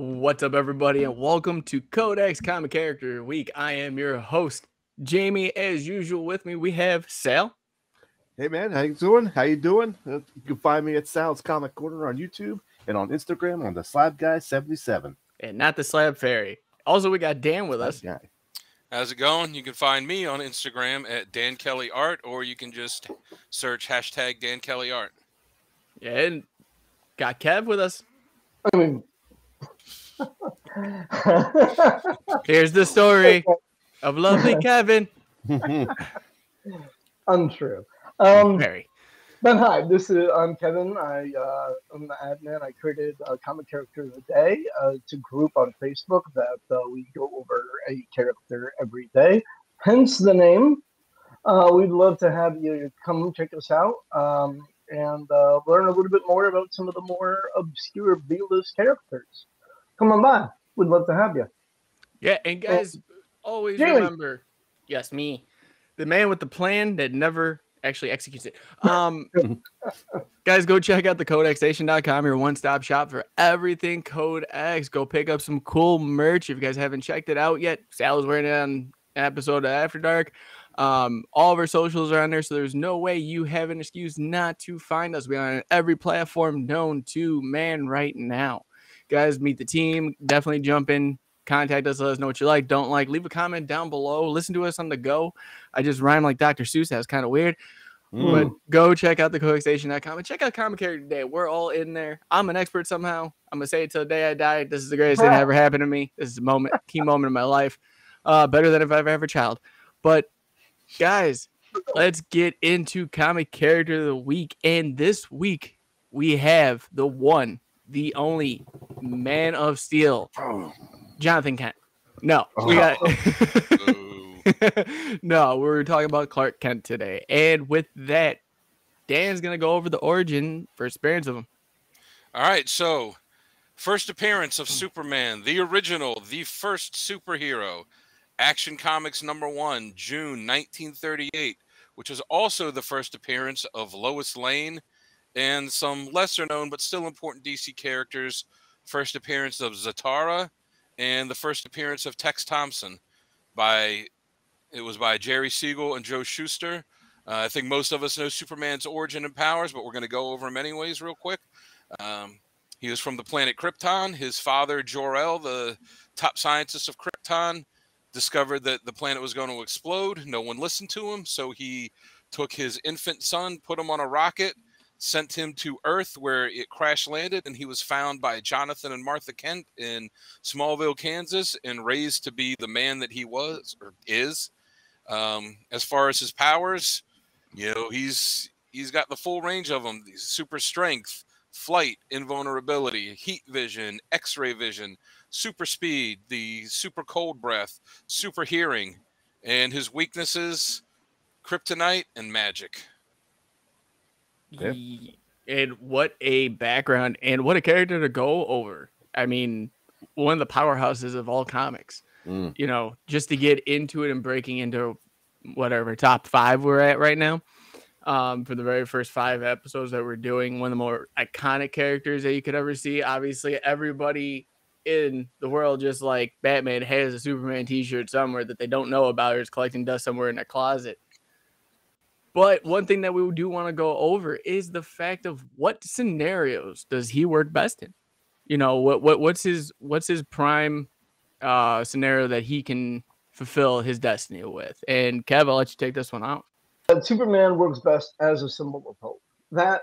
What's up, everybody, and welcome to Codex Comic Character Week. I am your host, Jamie. As usual, with me we have Sal. Hey man, how you doing? You can find me at Sal's Comic Corner on YouTube and on Instagram on the Slab Guy 77. And not the Slab Fairy. Also, we got Dan with us. Guy. How's it going? You can find me on Instagram at Dan Kelly Art, or you can just search hashtag Dan Kelly Art. Yeah, and got Kev with us. I mean, Here's the story of lovely Kevin. untrue. Very. But hi, I'm Kevin. I'm the admin. I created a comic character of the day. It's a group on Facebook that we go over a character every day. Hence the name. We'd love to have you come check us out and learn a little bit more about some of the more obscure B-list characters. Come on by. We'd love to have you. Yeah, and guys, always Jamie. remember, yes, me, the man with the plan that never actually executes it. Guys, go check out the codexstation.com, your one-stop shop for everything Codex. Go pick up some cool merch if you guys haven't checked it out yet. Sal is wearing it on an episode of After Dark. All of our socials are on there, so there's no way you have an excuse not to find us. We're on every platform known to man right now. Guys, meet the team. Definitely jump in. Contact us. Let us know what you like, don't like. Leave a comment down below. Listen to us on the go. I just rhyme like Dr. Seuss. That was kind of weird. But go check out the codexstation.com and check out Comic Character Today. We're all in there. I'm an expert somehow. I'm going to say it till the day I die. This is the greatest thing that ever happened to me. This is a key moment in my life. Better than if I've ever had a child. But, guys, let's get into Comic Character of the Week. And this week, we have the one, the only Man of Steel, Jonathan Kent. No, we got no, we're talking about Clark Kent today. And with that, Dan's gonna go over the origin for experience of him. All right, so first appearance of Superman, the original, the first superhero, Action Comics #1, June 1938, which is also the first appearance of Lois Lane and some lesser known but still important DC characters. First appearance of Zatara and the first appearance of Tex Thompson. It was by Jerry Siegel and Joe Shuster. I think most of us know Superman's origin and powers, but we're going to go over them anyways real quick. He was from the planet Krypton. His father, Jor-El, the top scientist of Krypton, discovered that the planet was going to explode. No one listened to him, so he took his infant son, put him on a rocket, sent him to Earth where it crash landed, and he was found by Jonathan and Martha Kent in Smallville, Kansas, and raised to be the man that he was or is. As far as his powers, he's got the full range of them. Super strength, flight, invulnerability, heat vision, X-ray vision, super speed, the super cold breath, super hearing, and his weaknesses, kryptonite and magic. Yeah. And what a background and what a character to go over. I mean, one of the powerhouses of all comics. Just to get into it and breaking into whatever top 5 we're at right now. For the very first 5 episodes that we're doing, one of the more iconic characters that you could ever see. Obviously, everybody in the world, just like Batman, has a Superman t-shirt somewhere that they don't know about or is collecting dust somewhere in their closet. But one thing that we do want to go over is the fact of what scenarios does he work best in? What's his prime scenario that he can fulfill his destiny with? And Kev, I'll let you take this one out. Superman works best as a symbol of hope. That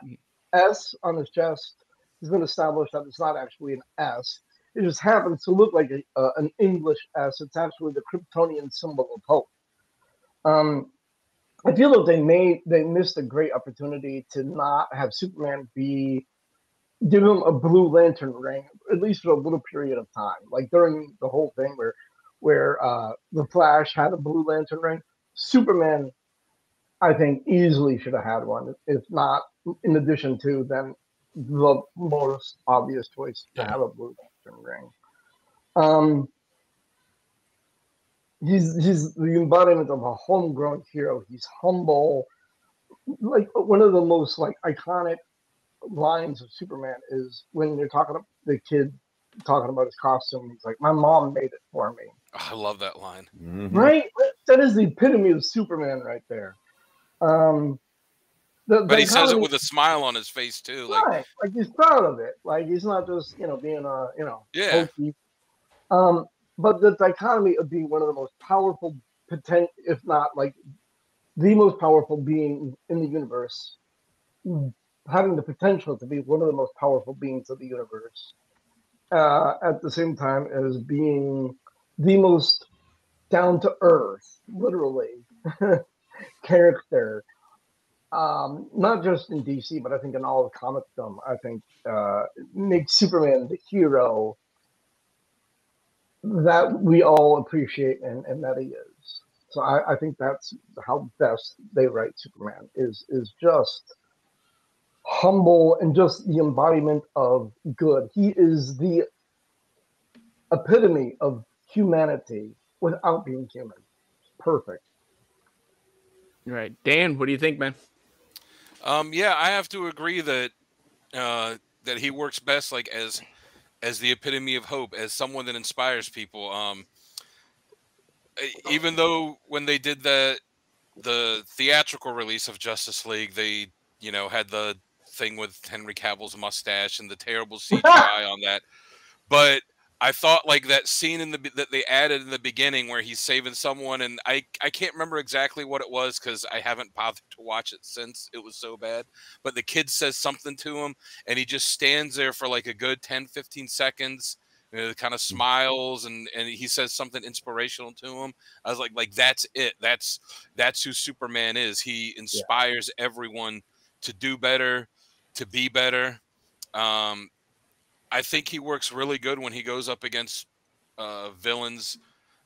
S on his chest has been established that it's not actually an S. It just happens to look like an English S. It's actually the Kryptonian symbol of hope. I feel that they missed a great opportunity to not have Superman give him a Blue Lantern ring, at least for a little period of time. Like during the whole thing where the Flash had a Blue Lantern ring, Superman, I think, easily should have had one. If not, in addition to then the most obvious choice to have a Blue Lantern ring. He's the embodiment of a homegrown hero. He's humble. Like one of the most iconic lines of Superman is when they're talking to the kid talking about his costume. He's like, my mom made it for me. Oh, I love that line. Right? That is the epitome of Superman right there. But he says it with a smile on his face too. Right. Like he's proud of it. Like he's not just, being yeah. hokey. But the dichotomy of being one of the most powerful, if not like the most powerful being in the universe, having the potential to be one of the most powerful beings of the universe, at the same time as being the most down to earth, literally, character. Not just in DC, but I think in all of comicdom. I think makes Superman the hero that we all appreciate and that he is. So I think that's how best they write Superman is just humble and just the embodiment of good. He is the epitome of humanity without being human. Perfect. Right. Dan, what do you think, man? Yeah, I have to agree that that he works best like as the epitome of hope, as someone that inspires people. Even though when they did the theatrical release of Justice League, they had the thing with Henry Cavill's mustache and the terrible CGI on that, but I thought like that scene that they added in the beginning where he's saving someone, and I can't remember exactly what it was because I haven't bothered to watch it since it was so bad, but the kid says something to him and he just stands there for like a good 10-15 seconds, kind of smiles, and he says something inspirational to him. I was like that's it. That's who Superman is. He inspires everyone to do better, to be better. I think he works really good when he goes up against villains,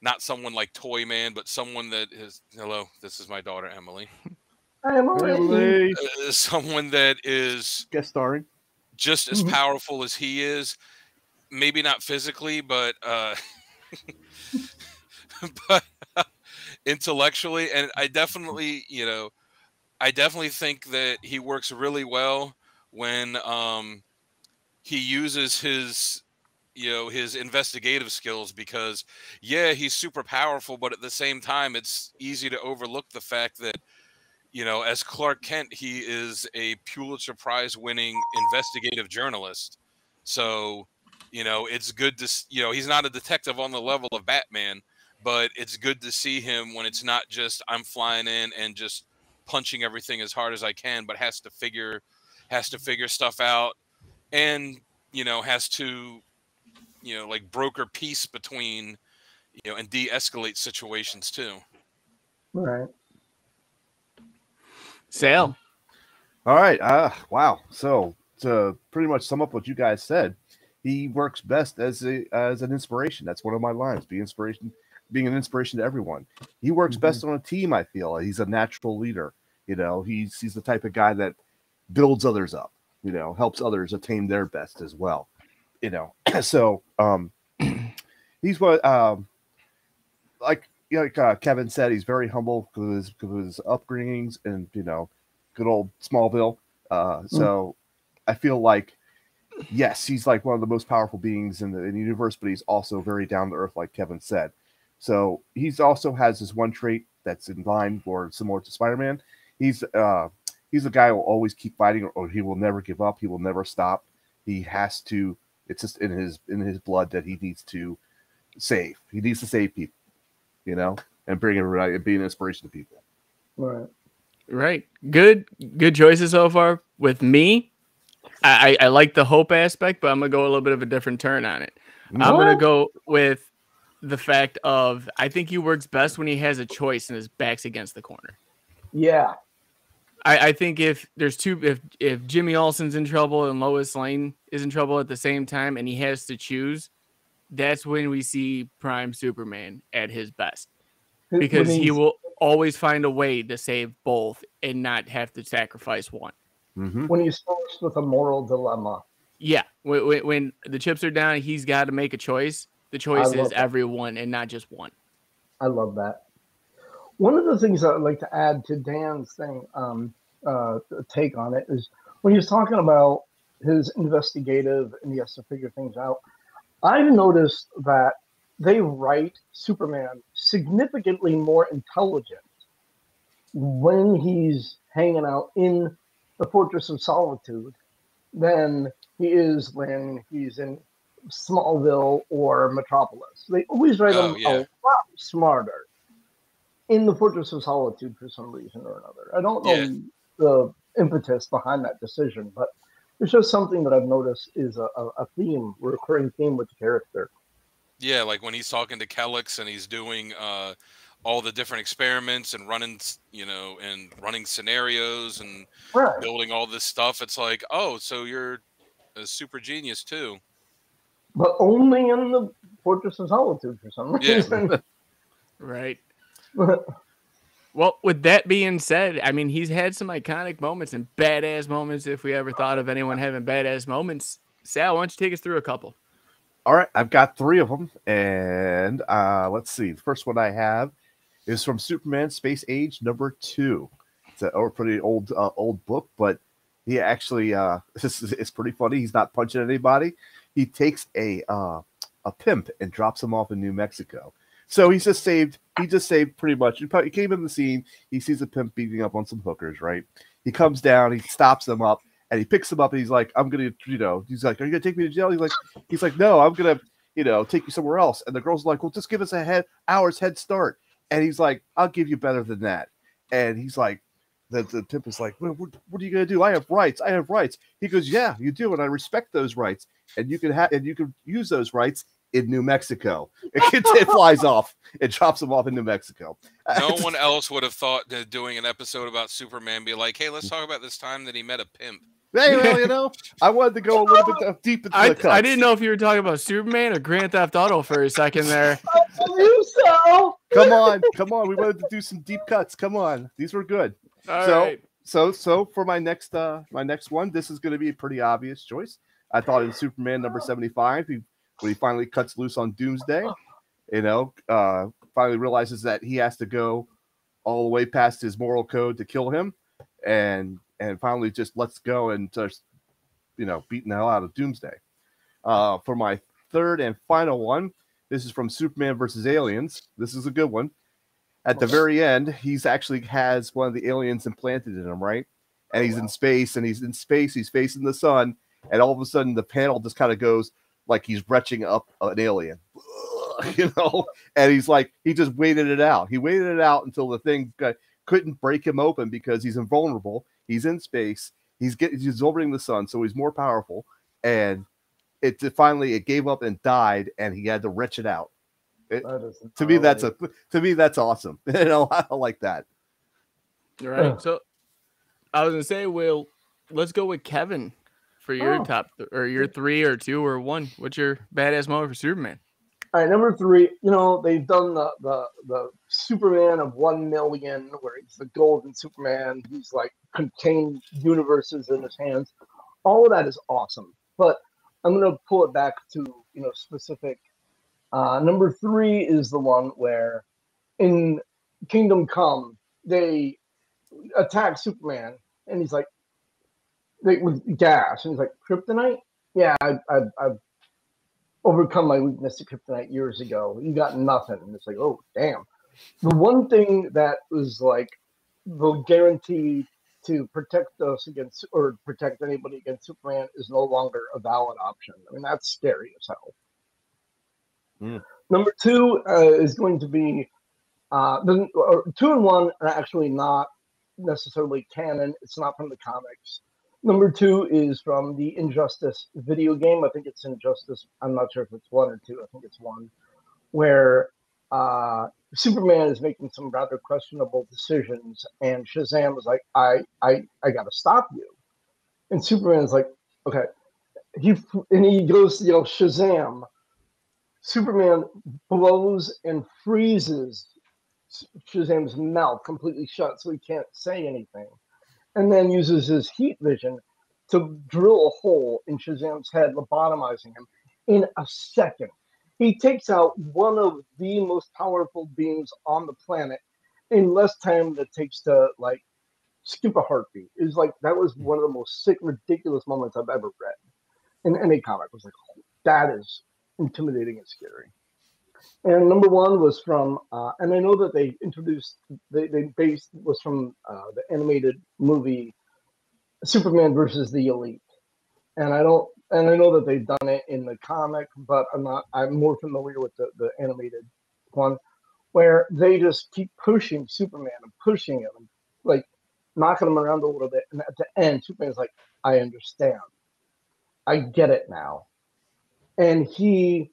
not someone like Toyman, but someone that is, hello, this is my daughter, Emily. Hi, Emily. Someone that is guest starring, just as powerful as he is. Maybe not physically, but but intellectually. And I definitely think that he works really well when he uses his investigative skills, because he's super powerful, but at the same time it's easy to overlook the fact that as Clark Kent, he is a Pulitzer Prize winning investigative journalist. So it's good to he's not a detective on the level of Batman, but it's good to see him when it's not just I'm flying in and just punching everything as hard as I can, but has to figure stuff out, and has to like broker peace between and de-escalate situations too. Right. Sale. All right. Wow. So to pretty much sum up what you guys said, he works best as an inspiration. That's one of my lines. Being an inspiration to everyone. He works best on a team. I feel he's a natural leader. He's the type of guy that builds others up. Helps others attain their best as well. So he's what like Kevin said, he's very humble because of his upbringings and good old Smallville. So I feel like yes, he's like one of the most powerful beings in the universe, but he's also very down to earth, like Kevin said. So he's also has this one trait that's in line or similar to Spider-Man. He's the guy who will always keep fighting, or he will never give up. He will never stop. He has to. It's just in his blood that he needs to save. He needs to save people, and bring everybody and be an inspiration to people. Right. Good choices so far. With me, I like the hope aspect, but I'm gonna go a little bit of a different turn on it. What? I'm gonna go with the fact of I think he works best when he has a choice and his back's against the corner. Yeah. I think if Jimmy Olsen's in trouble and Lois Lane is in trouble at the same time and he has to choose, that's when we see Prime Superman at his best. Because he will always find a way to save both and not have to sacrifice one. When he's faced with a moral dilemma. Yeah. When the chips are down, he's got to make a choice. The choice is everyone and not just one. I love that. One of the things I'd like to add to Dan's thing, take on it, is when he's talking about his investigative and he has to figure things out. I've noticed that they write Superman significantly more intelligent when he's hanging out in the Fortress of Solitude than he is when he's in Smallville or Metropolis. They always write Oh him a yeah, lot smarter in the Fortress of Solitude for some reason or another. I don't yeah, know the impetus behind that decision, but it's just something that I've noticed is a theme, a recurring theme with the character. yeah. Like when he's talking to Kellex and he's doing all the different experiments and running, and running scenarios and Right. building all this stuff. It's like, oh, so you're a super genius too. But only in the Fortress of Solitude for some Yeah. reason. Right. Well, with that being said, I mean, he's had some iconic moments and badass moments. If we ever thought of anyone having badass moments, Sal, why don't you take us through a couple? All right, I've got 3 of them, and let's see. The first one I have is from Superman Space Age #2. It's a pretty old book, but he actually it's pretty funny. He's not punching anybody. He takes a pimp and drops him off in New Mexico. So he just saved pretty much. He came in the scene. He sees a pimp beating up on some hookers. Right. He comes down. He stops them up. And he picks him up and he's like, I'm going to, he's like, are you going to take me to jail? He's like, no, I'm going to, take you somewhere else. And the girl's like, well, just give us hour's head start. And he's like, I'll give you better than that. And he's like, the pimp is like, what are you going to do? I have rights. He goes, yeah, you do. And I respect those rights. And you can use those rights in New Mexico. It flies off and drops him off in New Mexico. No one else would have thought that doing an episode about Superman be like, hey, let's talk about this time that he met a pimp. Hey, well, I wanted to go a little bit deep into the cuts. I didn't know if you were talking about Superman or Grand Theft Auto for a second there. I believe so. Come on. We wanted to do some deep cuts. Come on. These were good. All right. So for my next one, this is going to be a pretty obvious choice. I thought in Superman #75, when he finally cuts loose on Doomsday, finally realizes that he has to go all the way past his moral code to kill him, and finally just lets go and just, beating the hell out of Doomsday. For my third and final one, this is from Superman versus Aliens. This is a good one. At the very end, he's actually has one of the aliens implanted in him, right? And he's in space, he's facing the sun, and all of a sudden the panel just kind of goes like he's retching up an alien, and he's like, he just waited it out. He waited it out until the thing couldn't break him open because he's invulnerable. He's in space. He's orbiting the sun, so he's more powerful. And it gave up and died, and he had to retch it out. To me, that's awesome. I like that. Right. So I was gonna say, let's go with Kevin for your top or your 3 or 2 or 1. What's your badass moment for Superman? All right, number 3. They've done the Superman of 1 million, where he's the golden Superman. He's like contained universes in his hands. All of that is awesome, but I'm gonna pull it back to specific. Number 3 is the one where in Kingdom Come they attack Superman, and he's like, with gas, and he's like, kryptonite. Yeah, I've overcome my weakness to kryptonite years ago. You got nothing. And it's like, oh damn. The one thing that was like the guarantee to protect us against, or protect anybody against Superman, is no longer a valid option. I mean, that's scary as hell. Number 2 is going to be 2 and 1 are actually not necessarily canon. It's not from the comics. Number 2 is from the Injustice video game. I think it's Injustice. I'm not sure if it's 1 or 2. I think it's 1, where Superman is making some rather questionable decisions, and Shazam is like, I got to stop you. And Superman's like, okay. He goes, Shazam. Superman blows and freezes Shazam's mouth completely shut, so he can't say anything, and then uses his heat vision to drill a hole in Shazam's head, lobotomizing him in a second. He takes out one of the most powerful beings on the planet in less time than it takes to skip a heartbeat. It was like, that was one of the most sick, ridiculous moments I've ever read in any comic. I was like, that is intimidating and scary. And number one was from, and I know that they introduced, they based was from the animated movie Superman versus the Elite. And I know that they've done it in the comic, but I'm more familiar with the animated one, where they just keep pushing Superman and pushing him, and like knocking him around a little bit. And at the end, Superman's like, I understand. I get it now. And he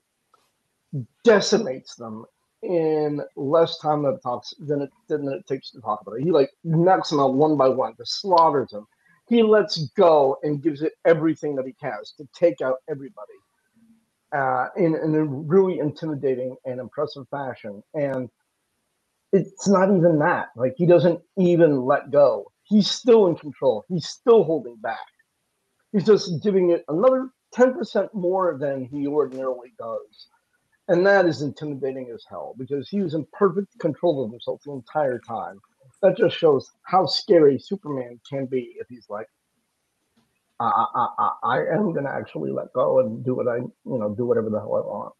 decimates them in less time than it takes to talk about it. He like knocks them out one by one, just slaughters them. He lets go and gives it everything that he has to take out everybody in a really intimidating and impressive fashion. And it's not even that. Like, he doesn't even let go. He's still in control. He's still holding back. He's just giving it another 10% more than he ordinarily does. And that is intimidating as hell, because he was in perfect control of himself the entire time. That just shows how scary Superman can be if he's like, I am going to actually let go and do do whatever the hell I want.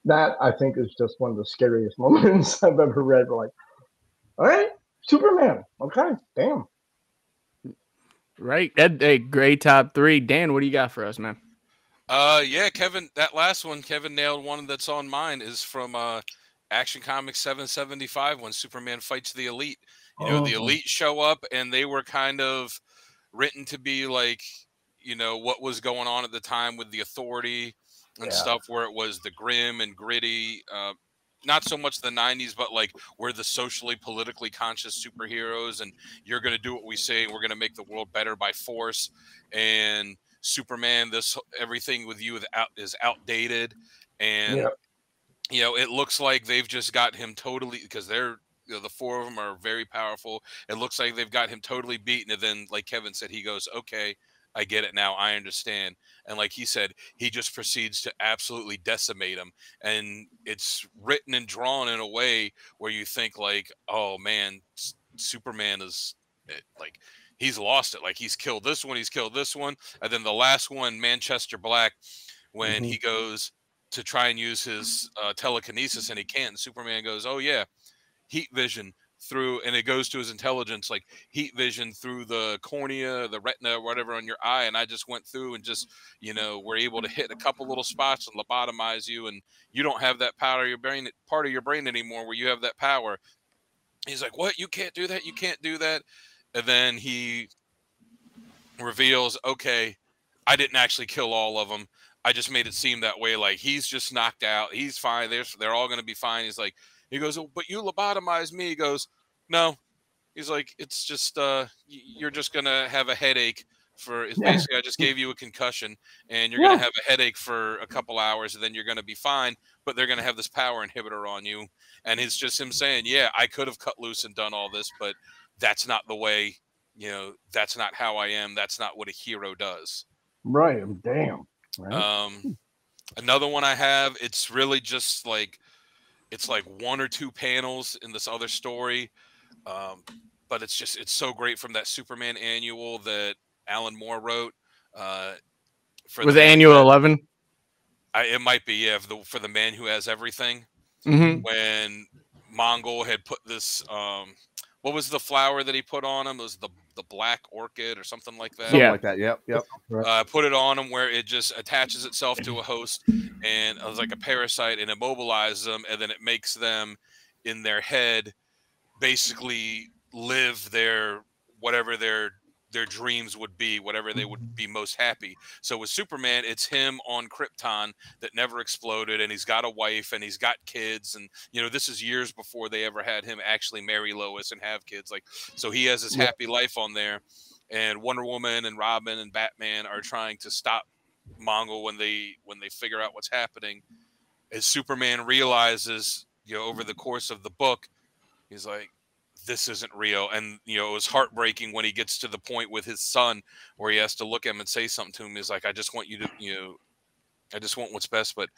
That, I think, is just one of the scariest moments I've ever read. Like, all right, Superman. Okay, damn. Right. A great top three. Dan, what do you got for us, man? Yeah, Kevin, that last one, Kevin nailed one that's on mine, is from Action Comics 775 when Superman fights the Elite. The Elite show up, and they were kind of written to be like, what was going on at the time with the Authority and stuff, where it was the grim and gritty, not so much the 90s, but like we're the socially, politically conscious superheroes, and you're going to do what we say, and we're going to make the world better by force. And Superman, everything with you is outdated, and it looks like they've just got him totally, because they're the four of them are very powerful. It looks like they've got him totally beaten, and then, like Kevin said, he goes, "Okay, I get it now. I understand." And like he said, he just proceeds to absolutely decimate him, and it's written and drawn in a way where you think like, "Oh man, Superman is like." He's lost it. Like, he's killed this one, and then the last one, Manchester Black, when he goes to try and use his telekinesis and he can't, and Superman goes, "Oh yeah, heat vision through," and it goes to his intelligence, like heat vision through the cornea, the retina, whatever on your eye, and I just went through and just we're able to hit a couple little spots and lobotomize you, and you don't have that part of your brain anymore where you have that power. He's like, "What? You can't do that. You can't do that." And then he reveals, "Okay, I didn't actually kill all of them. I just made it seem that way. Like, he's just knocked out. He's fine. They're all going to be fine." He's like, he goes, "Oh, but you lobotomized me." He goes, "No." He's like, "It's just, you're just going to have a headache basically, I just gave you a concussion, and you're going to have a headache for a couple hours, and then you're going to be fine, but they're going to have this power inhibitor on you." And it's just him saying, "Yeah, I could have cut loose and done all this, but that's not the way, that's not how I am. That's not what a hero does." Right. Damn. Right. Another one I have, it's really just like, it's like one or two panels in this other story. But it's so great, from that Superman annual that Alan Moore wrote. For the annual 11? It might be, yeah, for the Man Who Has Everything. When Mongol had put this, what was the flower that he put on him? It was the black orchid or something like that. Something like that. Yep. Put it on him where it just attaches itself to a host, and it was like a parasite, and immobilizes them, and then it makes them in their head basically live whatever their dreams would be, whatever they would be most happy. So with Superman, it's him on Krypton that never exploded, and he's got a wife, and he's got kids, and this is years before they ever had him actually marry Lois and have kids. Like, so he has his happy life on there, and Wonder Woman and Robin and Batman are trying to stop Mongol when they figure out what's happening. As Superman realizes, over the course of the book, he's like, this isn't real. And, it was heartbreaking when he gets to the point with his son where he has to look at him and say something to him. He's like, I just want you to, I just want what's best, but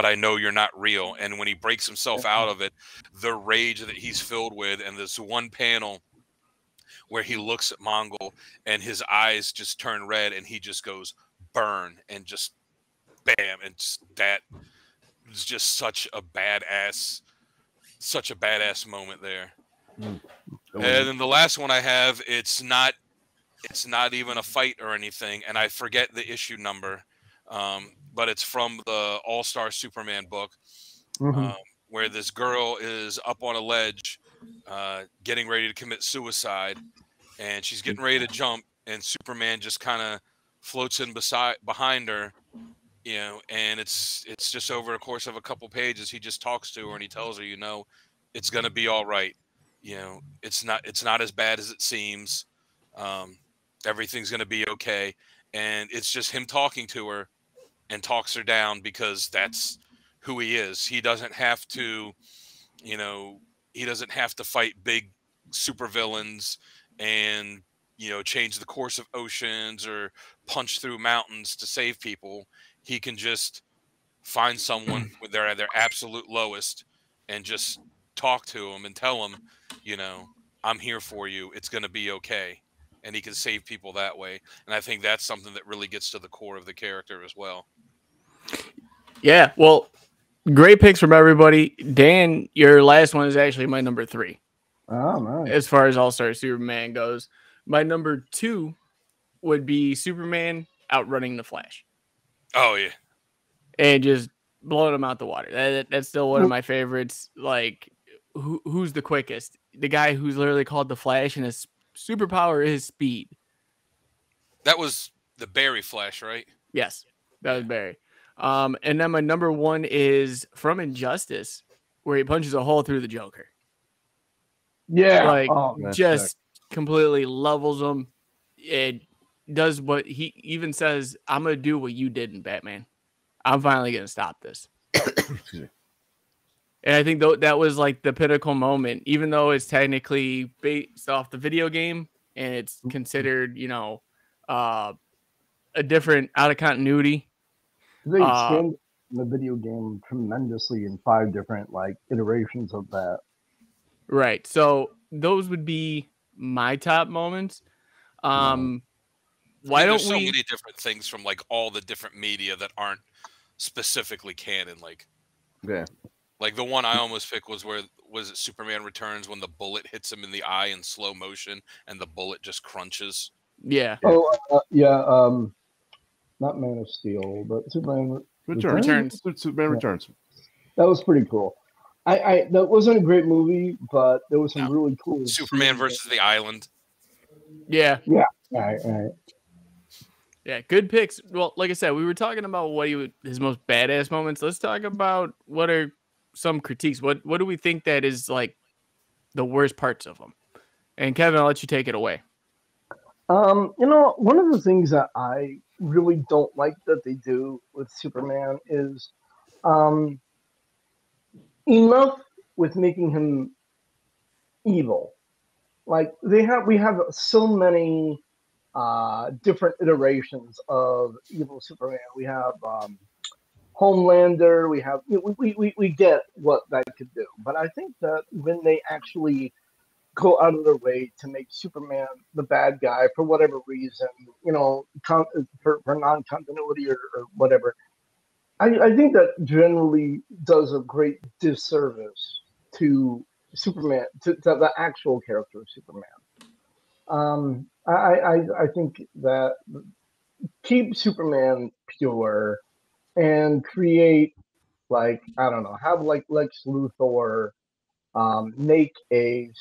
I know you're not real. And when he breaks himself out of it, the rage that he's filled with, and this one panel where he looks at Mongol and his eyes just turn red and he just goes, burn, and just bam. And just was just such a badass moment there. Mm. And then the last one I have, it's not even a fight or anything, and I forget the issue number, but it's from the All-Star Superman book, where this girl is up on a ledge, getting ready to commit suicide, and she's getting ready to jump, and Superman just kind of floats in behind her, you know, and it's just over the course of a couple pages, he just talks to her and he tells her, you know, it's gonna be all right. You know, it's not as bad as it seems. Everything's gonna be okay. And it's just him talking to her and talks her down because that's who he is. He doesn't have to, you know, he doesn't have to fight big supervillains and, you know, change the course of oceans or punch through mountains to save people. He can just find someone when they're at their absolute lowest and just talk to them and tell them, you know, I'm here for you. It's going to be okay. And he can save people that way. And I think that's something that really gets to the core of the character as well. Yeah, well, great picks from everybody. Dan, your last one is actually my number 3. Oh, nice. As far as All-Star Superman goes. My number 2 would be Superman outrunning the Flash. Oh, yeah. And just blowing him out the water. That's still one of my favorites. Like, who's the quickest? The guy who's literally called the Flash, and his superpower is speed. That was the Barry Flash, right? Yes, that was Barry. And then my number 1 is from Injustice, where he punches a hole through the Joker. Yeah, like just sick. completely levels him. It does what he even says. I'm gonna do what you did in Batman. I'm finally gonna stop this. And I think that was like the pinnacle moment, even though it's technically based off the video game and it's considered, you know, a different out of continuity. They expanded the video game tremendously in 5 different like iterations of that. Right. So those would be my top moments. Why don't there's so we? many different things from like all the different media that aren't specifically canon. Like, Yeah. Like the one I almost picked was it Superman Returns when the bullet hits him in the eye in slow motion and the bullet just crunches. Yeah. Oh, yeah. Not Man of Steel, but Superman Returns. Superman Returns. That was pretty cool. That wasn't a great movie, but there was some really cool. Superman versus the Island. Yeah. Yeah. All right. Yeah, good picks. Well, like I said, we were talking about his most badass moments. Let's talk about what are some critiques. What do we think that is like the worst parts of them? And Kevin, I'll let you take it away. You know, one of the things that I really don't like that they do with Superman is enough with making him evil. Like we have so many different iterations of evil Superman. We have Homelander. We get what that could do, but I think that when they actually go out of their way to make Superman the bad guy for whatever reason, you know, for non-continuity or whatever, I think that generally does a great disservice to Superman, to the actual character of Superman. I think that keep Superman pure and create, like, I don't know, have like Lex Luthor make a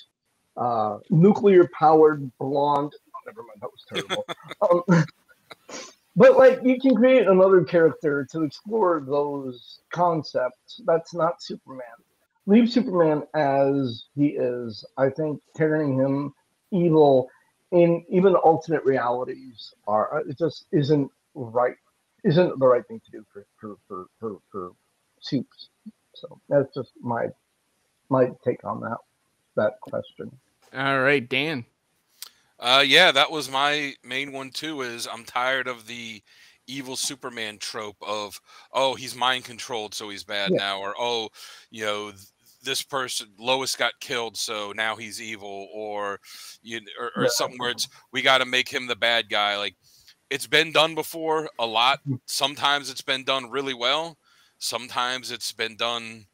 nuclear powered blonde. Oh, never mind, that was terrible. But like, you can create another character to explore those concepts. That's not Superman. Leave Superman as he is. I think turning him evil in even alternate realities it just isn't right. Isn't the right thing to do for Supes. So that's just my take on that question. All right, Dan. Yeah, that was my main one too. Is I'm tired of the evil Superman trope of, oh, he's mind controlled, so he's bad now, or oh, you know, this person Lois got killed, so now he's evil, or something where it's we got to make him the bad guy. Like, it's been done before a lot. Sometimes it's been done really well, Sometimes it's been done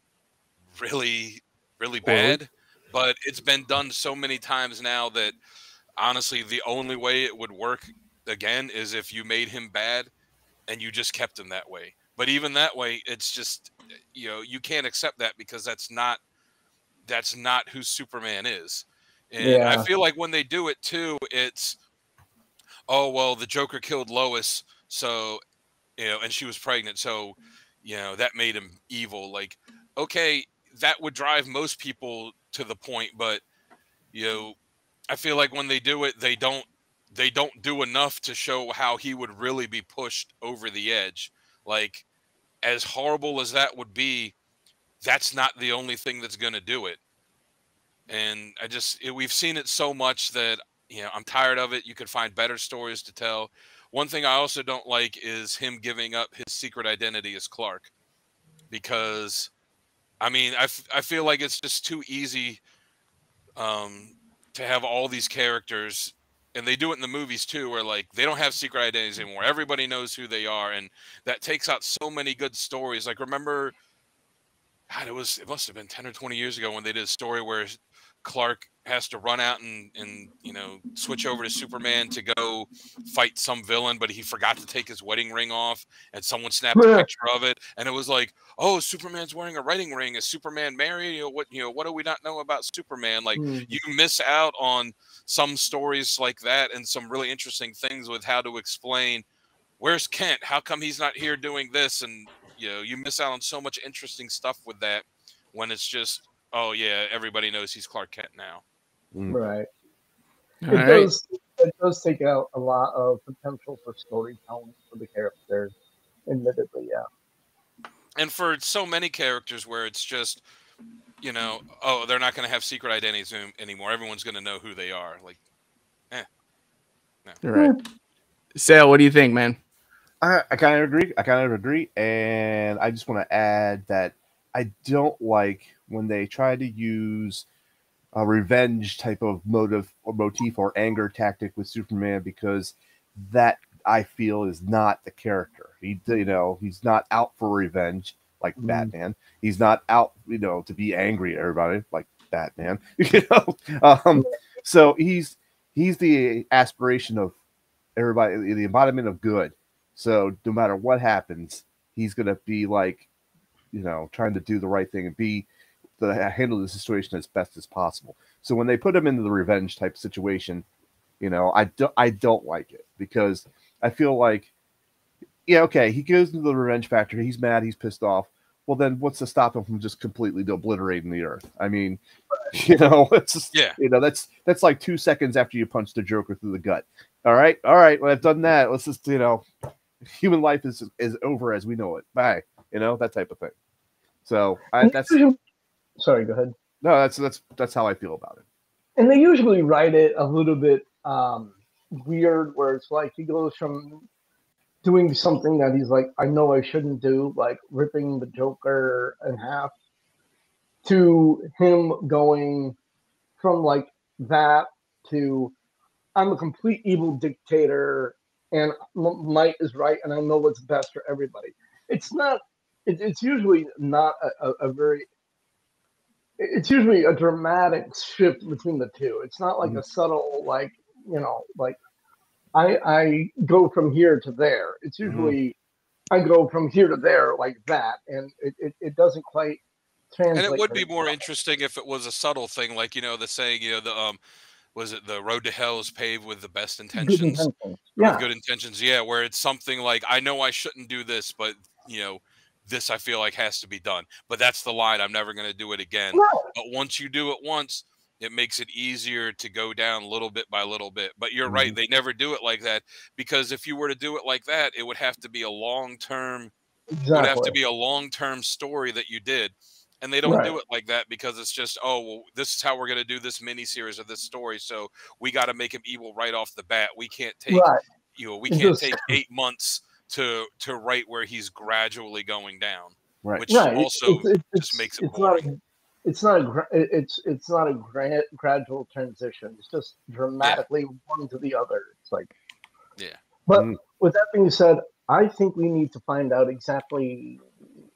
really, really bad, but it's been done so many times now that honestly, the only way it would work again is if you made him bad and you just kept him that way. But even that way, it's just, you know, you can't accept that because that's not who Superman is. And I feel like when they do it too, it's, oh well, the Joker killed Lois, so, you know, and she was pregnant, so, you know, that made him evil. Like, okay, that would drive most people to the point, but, you know, I feel like when they do it, they don't do enough to show how he would really be pushed over the edge. Like, as horrible as that would be, that's not the only thing that's going to do it. And we've seen it so much that, you know, I'm tired of it. You could find better stories to tell. One thing I also don't like is him giving up his secret identity as Clark, because I mean, I feel like it's just too easy to have all these characters, and they do it in the movies too, where like they don't have secret identities anymore. Everybody knows who they are, and that takes out so many good stories. Like, remember, God, it must have been 10 or 20 years ago when they did a story where Clark has to run out and you know, switch over to Superman to go fight some villain, but he forgot to take his wedding ring off, and someone snapped a picture of it, and it was like, oh, Superman's wearing a wedding ring. Is Superman married? You know, what do we not know about Superman? Like, you miss out on some stories like that and some really interesting things with how to explain, where's Kent? How come he's not here doing this? And, you know, you miss out on so much interesting stuff with that when it's just, oh yeah, everybody knows he's Clark Kent now. Right. It does take out a lot of potential for storytelling for the character, admittedly, yeah. And for so many characters where it's just, you know, oh, they're not going to have secret identities anymore. Everyone's going to know who they are. Like, no. Right. Sale, what do you think, man? I kind of agree. And I just want to add that I don't like when they try to use a revenge type of motif or anger tactic with Superman, because that, I feel, is not the character. He's not out for revenge like Batman. He's not out, to be angry at everybody like Batman. So he's the aspiration of everybody, the embodiment of good. So no matter what happens, he's gonna be like, trying to do the right thing and handle the situation as best as possible. So when they put him into the revenge type situation, I don't like it, because I feel like, yeah, okay, he goes into the revenge factor. He's mad. He's pissed off. Well, then what's to stop him from just completely obliterating the Earth? I mean, it's just, that's like 2 seconds after you punch the Joker through the gut. All right. Well, I've done that. Let's just, human life is over as we know it. Bye. That type of thing. So sorry, go ahead. No, that's how I feel about it. And they usually write it a little bit weird, where it's like he goes from doing something that he's like, I know I shouldn't do, like ripping the Joker in half, to him going from like that to, I'm a complete evil dictator and might is right and I know what's best for everybody. It's usually not it's usually a dramatic shift between the two. It's not like a subtle, like, like I go from here to there. It's usually I go from here to there like that, and it doesn't quite translate. And it would be more interesting if it was a subtle thing, like, the saying, was it the road to hell is paved with the best intentions? Yeah. Good intentions, yeah, where it's something like, I know I shouldn't do this, but this I feel like has to be done. But that's the line, I'm never going to do it again. No. But once you do it once, it makes it easier to go down little bit by little bit. But you're right, they never do it like that, because if you were to do it like that, it would have to be a long-term story that you did. And they don't do it like that, because it's just, oh, well, this is how we're going to do this miniseries of this story. So we got to make him evil right off the bat. We can't take, we can't take 8 months to write where he's gradually going down, which also just makes it boring. It's not a gradual transition. It's just dramatically one to the other. It's like, But with that being said, I think we need to find out exactly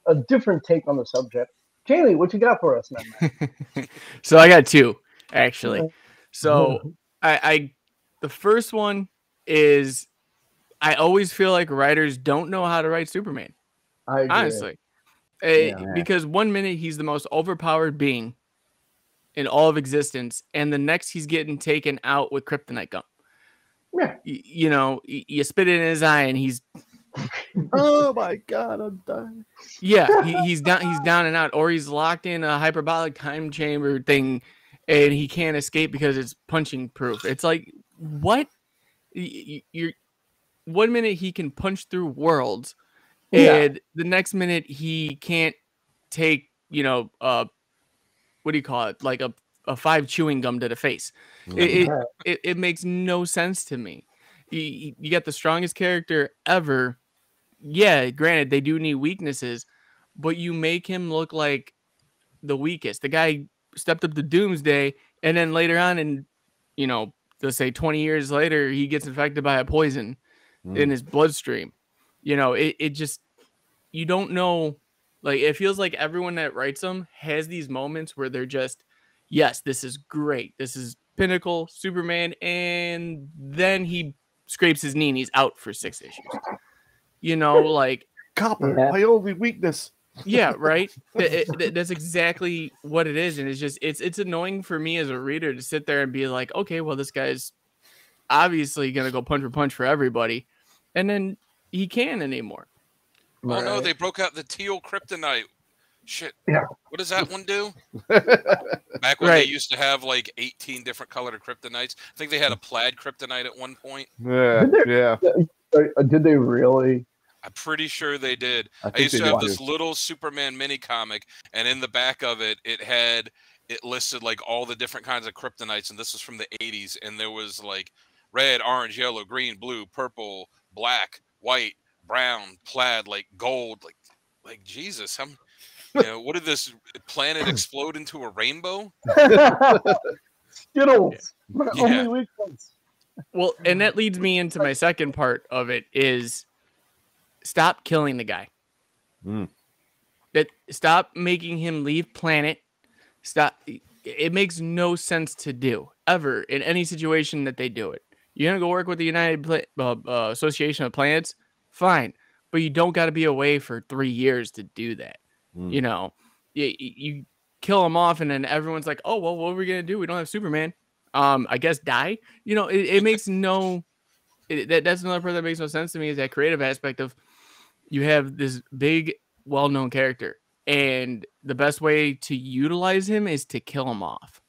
a different take on the subject. Kaylee, what you got for us, man? So I got two, actually. So I the first one is I always feel like writers don't know how to write Superman. I agree. Honestly. man. Because 1 minute he's the most overpowered being in all of existence, and the next he's getting taken out with kryptonite gum. Yeah. You know, you spit it in his eye and he's Oh my God, I'm dying. yeah, he's down and out, or he's locked in a hyperbolic time chamber thing and he can't escape because it's punching proof. It's like, what? You're 1 minute he can punch through worlds, and the next minute he can't take, what do you call it? Like a 5 chewing gum to the face. It makes no sense to me. You got the strongest character ever. Yeah, granted, they do need weaknesses, but you make him look like the weakest. The guy stepped up to Doomsday, and then later on, and let's say 20 years later, he gets infected by a poison in his bloodstream. It just, you don't know. Like, it feels like everyone that writes them has these moments where they're just, yes, this is great. This is pinnacle Superman. And then he scrapes his knee and he's out for 6 issues. Like, Copper, my only weakness. Yeah, right. That's exactly what it is. And it's just, it's annoying for me as a reader to sit there and be like, okay, well, this guy's obviously going to go punch for punch for everybody. And then he can't anymore. Oh no, they broke out the teal kryptonite. Shit. Yeah. What does that one do? Back when they used to have like 18 different colored kryptonites. I think they had a plaid kryptonite at one point. Yeah. Did they really? I'm pretty sure they did. I used to have this little Superman mini comic, and in the back of it, it listed like all the different kinds of kryptonites, and this was from the 80s, and there was like red, orange, yellow, green, blue, purple, black, white, brown, plaid, like gold, like Jesus. What did this planet explode into a rainbow? Skittles. Yeah. Only weak ones. Well, and that leads me into my second part of it is stop killing the guy. Stop making him leave planet. Stop. It makes no sense to do ever in any situation that they do it. You're going to go work with the United Association of Planets? Fine. But you don't got to be away for 3 years to do that. You kill him off and then everyone's like, oh, well, what are we going to do? We don't have Superman. I guess die. It makes no... that's another part that makes no sense to me is that creative aspect of you have this big, well-known character. And the best way to utilize him is to kill him off.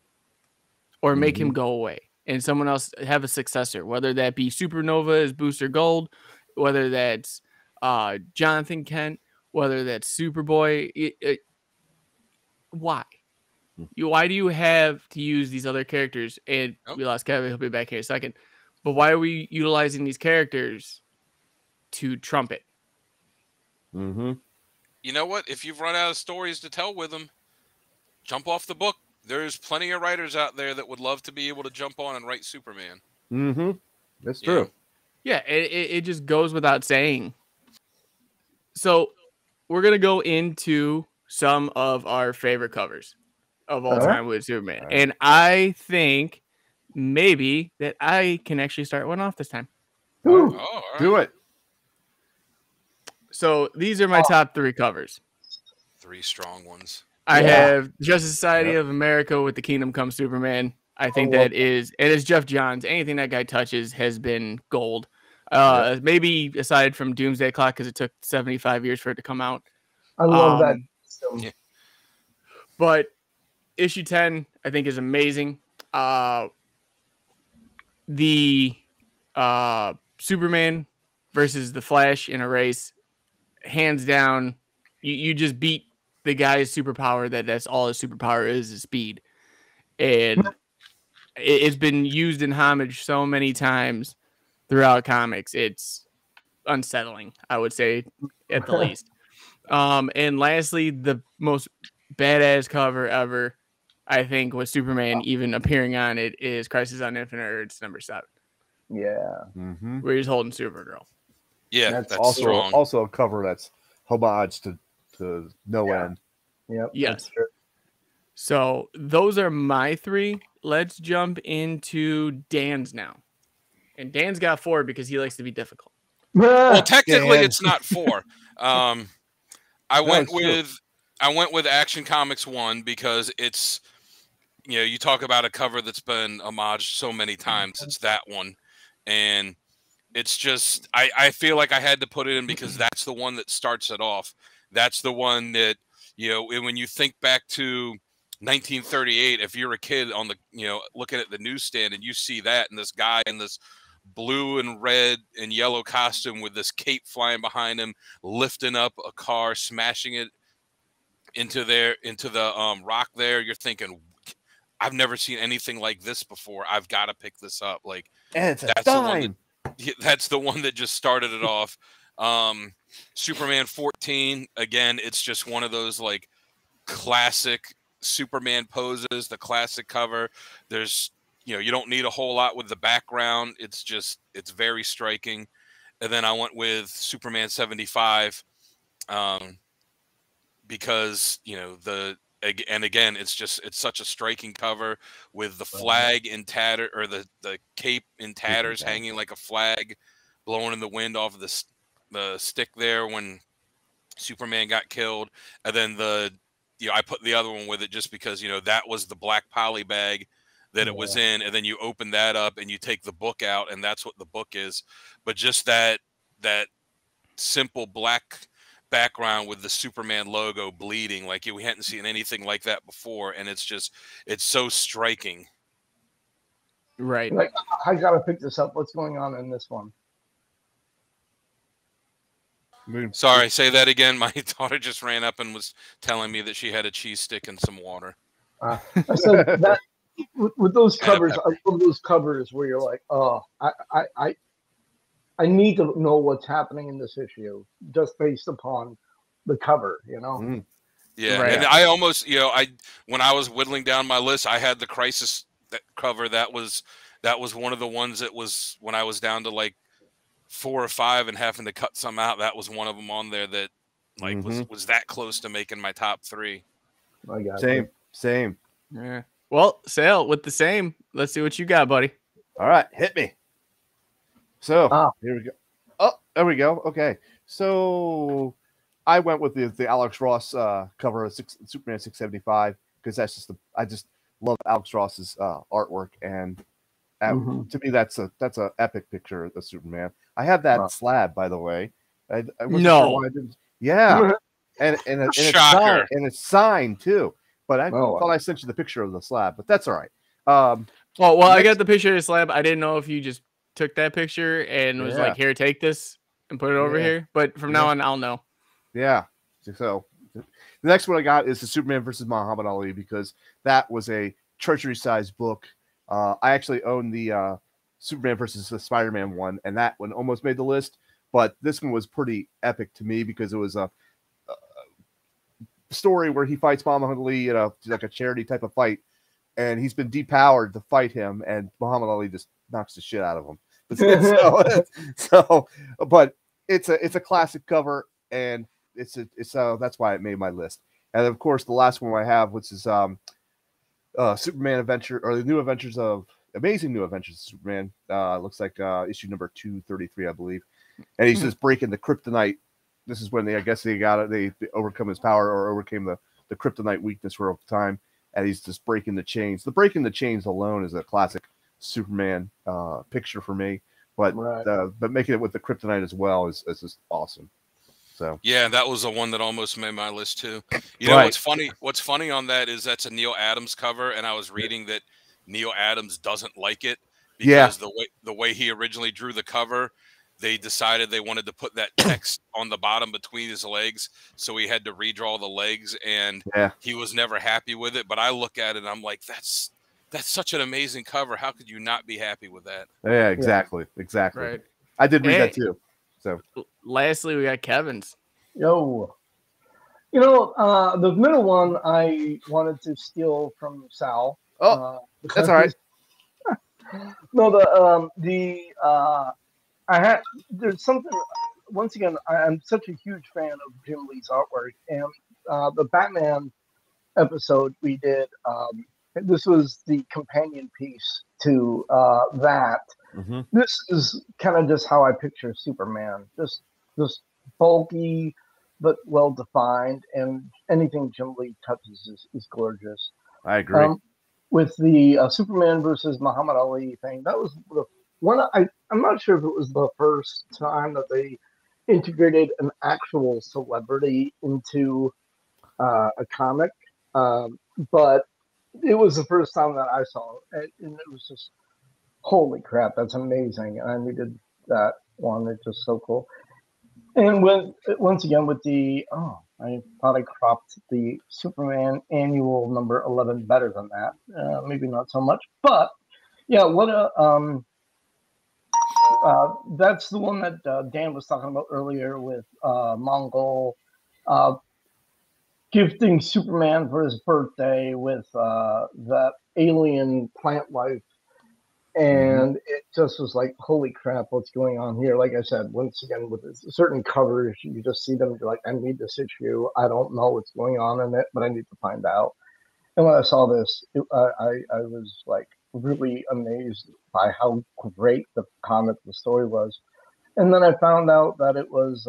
Or make him go away. And someone else have a successor, whether that be Supernova as Booster Gold, whether that's Jonathan Kent, whether that's Superboy. Why? Why do you have to use these other characters? And we lost Kevin. He'll be back here in a second. But why are we utilizing these characters to trumpet? You know what? If you've run out of stories to tell with them, jump off the book. There's plenty of writers out there that would love to be able to jump on and write Superman. That's true. Yeah, it just goes without saying. So we're going to go into some of our favorite covers of all time with Superman. And I think maybe that I can actually start one off this time. Do it. So these are my top 3 covers. 3 strong ones. I have Justice Society of America with the Kingdom Come Superman. I think that is, and it's Jeff Johns. Anything that guy touches has been gold. Maybe aside from Doomsday Clock, because it took 75 years for it to come out. I love that. But issue 10, I think, is amazing. The Superman versus the Flash in a race, hands down, you just beat the guy's superpower. That's all his superpower is speed. And it's been used in homage so many times throughout comics. It's unsettling, I would say, at the least. And lastly, the most badass cover ever, I think, with Superman even appearing on it is Crisis on Infinite Earths #7. Yeah. Where he's holding Supergirl. Yeah, that's also strong. Also a cover that's homage to to no end. Yep. Yes. That's true. So those are my 3. Let's jump into Dan's now. And Dan's got 4 because he likes to be difficult. Well, technically, Dan. it's not 4. I went with Action Comics 1 because it's, you talk about a cover that's been homaged so many times. It's that one, and it's just I feel like I had to put it in because that's the one that starts it off. That's the one that when you think back to 1938, if you're a kid on the looking at the newsstand and you see that and this guy in this blue and red and yellow costume with this cape flying behind him, lifting up a car, smashing it into the rock there, you're thinking, I've never seen anything like this before. I've got to pick this up. Like, And it's a that's dime. that's the one that just started it off. Superman 14, again, it's just one of those like classic Superman poses, the classic cover. There's you don't need a whole lot with the background. It's very striking. And then I went with Superman 75 because again it's such a striking cover with the flag in tatter, or the cape in tatters, hanging like a flag blowing in the wind off of the stick there when Superman got killed. And then I put the other one with it just because that was the black poly bag that it was in, and then you open that up and you take the book out, and that's what the book is. But just that simple black background with the Superman logo bleeding, like we hadn't seen anything like that before, and it's so striking. Right. Like, I gotta pick this up. What's going on in this one? Sorry, say that again. My daughter just ran up and was telling me that she had a cheese stick and some water. I said that with those covers, I love those covers where you're like, oh, I need to know what's happening in this issue just based upon the cover, Mm. Yeah, Right. and I almost, when I was whittling down my list, I had the Crisis cover. That was one of the ones that was when I was down to like 4 or 5 and having to cut some out. That was one of them on there that like was that close to making my top 3. I got Same. Yeah. Well, Sale, with the same. Let's see what you got, buddy. All right, hit me. So here we go. Oh, there we go. Okay, so I went with the Alex Ross cover of Superman 675 because that's just I just love Alex Ross's artwork, and to me that's a epic picture of the Superman. I have that slab, by the way. I wasn't sure why I didn't. Yeah, and it's signed too. But I thought I sent you the picture of the slab, but that's all right. I got the picture of the slab. I didn't know if you just took that picture and was like, here, take this and put it over here. But from now on, I'll know. Yeah. So the next one I got is the Superman versus Muhammad Ali, because that was a treasury-sized book. I actually own the Superman versus the Spider-Man one, and that one almost made the list. But this one was pretty epic to me because it was a story where he fights Muhammad Ali in like a charity type of fight, and he's been depowered to fight him, and Muhammad Ali just knocks the shit out of him. But it's a classic cover, and it's that's why it made my list. And of course, the last one I have, which is Superman Adventure, or the New Adventures of Amazing New Adventures of Superman. Looks like issue number 233, I believe, and he's just breaking the kryptonite. This is when they overcome his power, or overcame the kryptonite weakness for a time, and he's just breaking the chains. The breaking the chains alone is a classic Superman picture for me, but making it with the kryptonite as well is just awesome. So yeah, that was the one that almost made my list too. You know what's funny on that is that's a Neil Adams cover, and I was reading that Neil Adams doesn't like it because the way he originally drew the cover, they decided they wanted to put that text on the bottom between his legs, so he had to redraw the legs, and he was never happy with it. But I look at it and I'm like, that's such an amazing cover. How could you not be happy with that? Yeah, exactly. Right. I did read that too. So lastly, we got Kevin's. Yo. The middle one I wanted to steal from Sal. That's all right. No, there's something once again, I'm such a huge fan of Jim Lee's artwork, and the Batman episode we did. This was the companion piece to that. Mm-hmm. This is kind of just how I picture Superman. Just bulky but well defined, and anything Jim Lee touches is gorgeous. I agree. With the Superman versus Muhammad Ali thing, that was the one. I'm not sure if it was the first time that they integrated an actual celebrity into a comic, but it was the first time that I saw it, and it was just holy crap, that's amazing. And we did that one. It's just so cool. And once again with the I thought I cropped the Superman annual number 11 better than that. Maybe not so much, but yeah, what a that's the one that Dan was talking about earlier with Mongol gifting Superman for his birthday with that alien plant life. And it just was like, holy crap, what's going on here? Like I said, once again, with certain covers, you just see them, you're like, I need this issue. I don't know what's going on in it, but I need to find out. And when I saw this, I was like really amazed by how great the story was. And then I found out that it was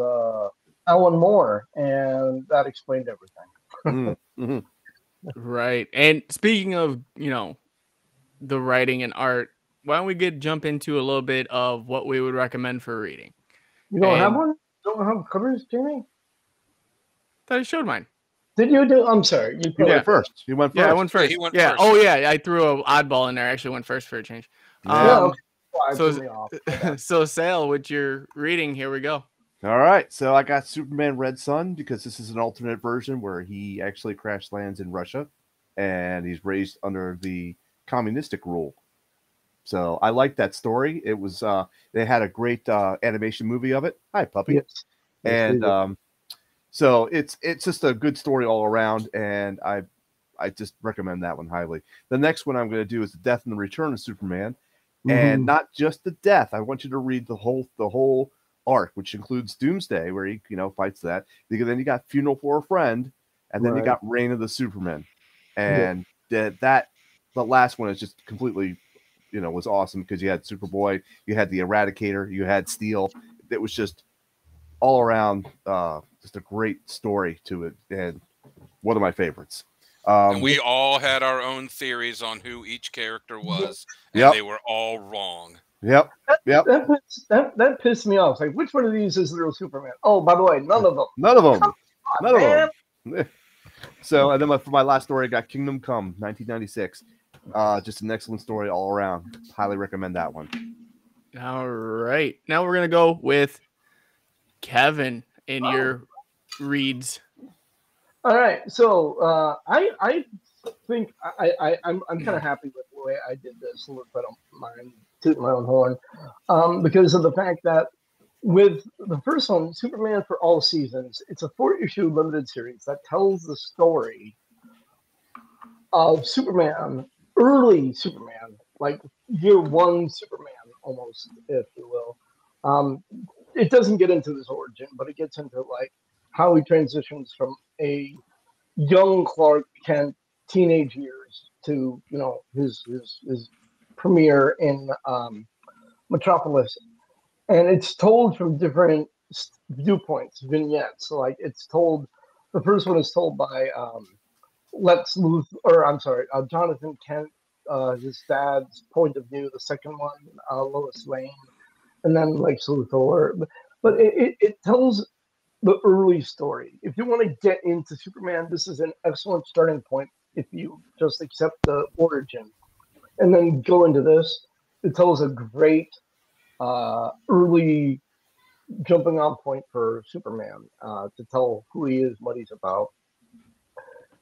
Alan Moore, and that explained everything. Mm-hmm. Right. And speaking of, the writing and art, why don't we jump into a little bit of what we would recommend for reading? You don't have one? You don't have covers, Jamie? Thought I showed mine. Did you do? I'm sorry. You went first. You went first. Yeah, I went first. Yeah, he went first. Oh, yeah. I threw an oddball in there. I actually went first for a change. Yeah. So Sale, with your reading, here we go. All right. So I got Superman Red Sun because this is an alternate version where he actually crash lands in Russia and he's raised under the communistic rule. So I like that story. It was they had a great animation movie of it. Hi, puppy. Yes. And so it's just a good story all around, and I just recommend that one highly. The next one I'm going to do is The Death and the Return of Superman, and not just the death. I want you to read the whole arc, which includes Doomsday, where he fights that. Then you got Funeral for a Friend, and then you got Reign of the Supermen, and the last one is just completely, was awesome because you had Superboy, you had the Eradicator, you had Steel. It was just all around, just a great story to it, and one of my favorites. And we all had our own theories on who each character was, and they were all wrong. Yep. That pissed me off. Like, which one of these is the real Superman? Oh, by the way, none of them. None of them. So, and then for my last story, I got Kingdom Come, 1996. Just an excellent story all around. Highly recommend that one. All right. Now we're going to go with Kevin in your reads. All right. So I think I'm kind of happy with the way I did this. If I don't mind tooting my own horn, because of the fact that with the first one, Superman for All Seasons, it's a 4-issue limited series that tells the story of Superman, early Superman, like year one Superman, almost, if you will. It doesn't get into his origin, but it gets into like how he transitions from a young Clark Kent teenage years to his premiere in Metropolis, and it's told from different viewpoints, vignettes. So like it's told, the first one is told by Lex Luthor, or I'm sorry, Jonathan Kent, his dad's point of view. The second one, Lois Lane, and then Lex Luthor. But it tells the early story. If you want to get into Superman, this is an excellent starting point. If you just accept the origin and then go into this, it tells a great early jumping off point for Superman to tell who he is, what he's about.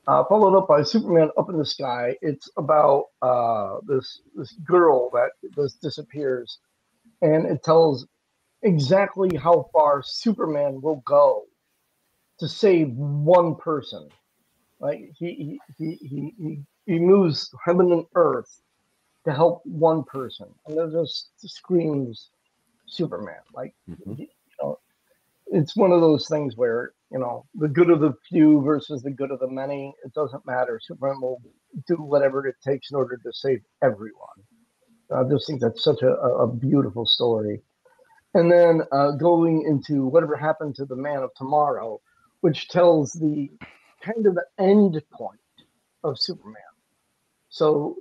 Followed up by Superman Up in the Sky. It's about this girl that just disappears, and it tells exactly how far Superman will go to save one person. Like he moves heaven and earth to help one person, and that just screams Superman. Like it's one of those things where, you know, the good of the few versus the good of the many, it doesn't matter. Superman will do whatever it takes in order to save everyone. I just think that's such a beautiful story. And then going into Whatever Happened to the Man of Tomorrow, which tells the kind of the end point of Superman. So